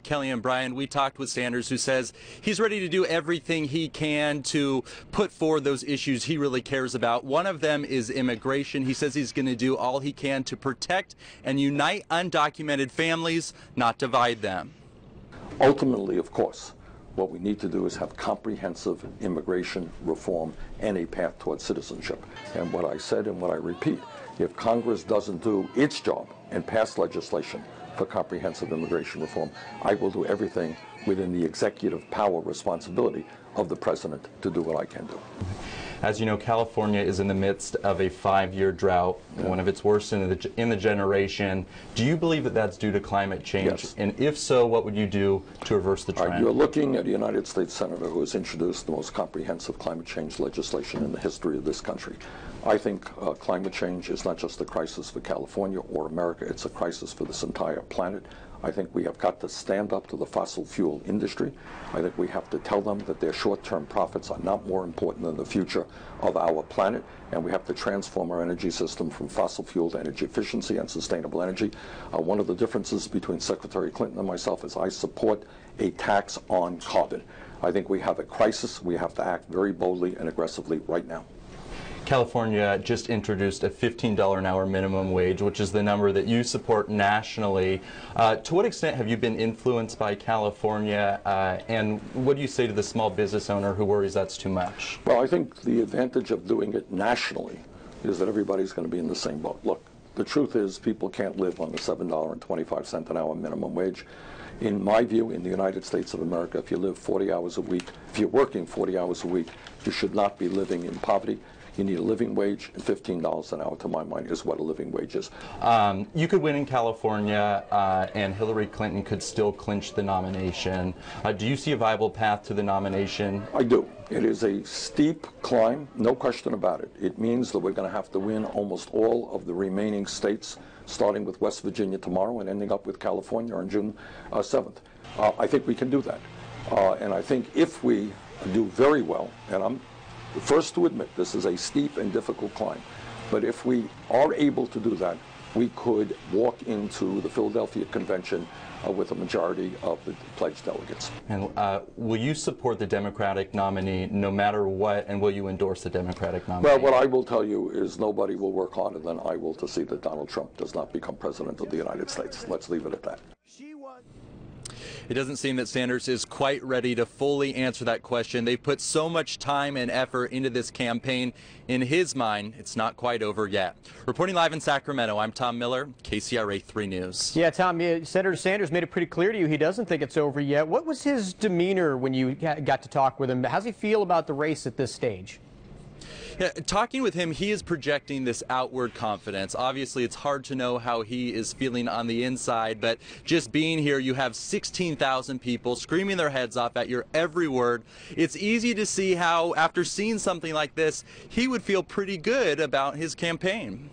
Kelly and Brian, we talked with Sanders, who says he's ready to do everything he can to put forward those issues he really cares about. One of them is immigration. He says he's going to do all he can to protect and unite undocumented families, not divide them. Ultimately, of course, what we need to do is have comprehensive immigration reform and a path towards citizenship. And what I said and what I repeat, if Congress doesn't do its job and pass legislation for comprehensive immigration reform, I will do everything within the executive power responsibility of the president to do what I can do. As you know, California is in the midst of a 5-year drought, one of its worst in the generation. Do you believe that that's due to climate change? Yes. And if so, what would you do to reverse the trend? You're looking at a United States Senator who has introduced the most comprehensive climate change legislation in the history of this country. I think climate change is not just a crisis for California or America, it's a crisis for this entire planet. I think we have got to stand up to the fossil fuel industry. I think we have to tell them that their short-term profits are not more important than the future of our planet, and we have to transform our energy system from fossil fuel to energy efficiency and sustainable energy. One of the differences between Secretary Clinton and myself is I support a tax on carbon. I think we have a crisis. We have to act very boldly and aggressively right now. California just introduced a $15 an hour minimum wage, which is the number that you support nationally. To what extent have you been influenced by California, and what do you say to the small business owner who worries that's too much? Well, I think the advantage of doing it nationally is that everybody's going to be in the same boat. Look, the truth is people can't live on the $7.25 an hour minimum wage. In my view, in the United States of America, if you live 40 hours a week, if you're working 40 hours a week, you should not be living in poverty. You need a living wage, and $15 an hour, to my mind, is what a living wage is. You could win in California, and Hillary Clinton could still clinch the nomination. Do you see a viable path to the nomination? I do. It is a steep climb, no question about it. It means that we're going to have to win almost all of the remaining states, starting with West Virginia tomorrow and ending up with California on June 7th. I think we can do that. And I think if we do very well, and I'm the first to admit this is a steep and difficult climb, but if we are able to do that, we could walk into the Philadelphia Convention with a majority of the pledged delegates. And will you support the Democratic nominee no matter what, and will you endorse the Democratic nominee? Well, what I will tell you is nobody will work harder than I will to see that Donald Trump does not become president of the United States. Let's leave it at that. It doesn't seem that Sanders is quite ready to fully answer that question. They've put so much time and effort into this campaign. In his mind, it's not quite over yet. Reporting live in Sacramento, I'm Tom Miller, KCRA 3 News. Yeah, Tom, Senator Sanders made it pretty clear to you he doesn't think it's over yet. What was his demeanor when you got to talk with him? How does he feel about the race at this stage? Yeah, talking with him, he is projecting this outward confidence. Obviously, it's hard to know how he is feeling on the inside, but just being here, you have 16,000 people screaming their heads off at your every word. It's easy to see how, after seeing something like this, he would feel pretty good about his campaign.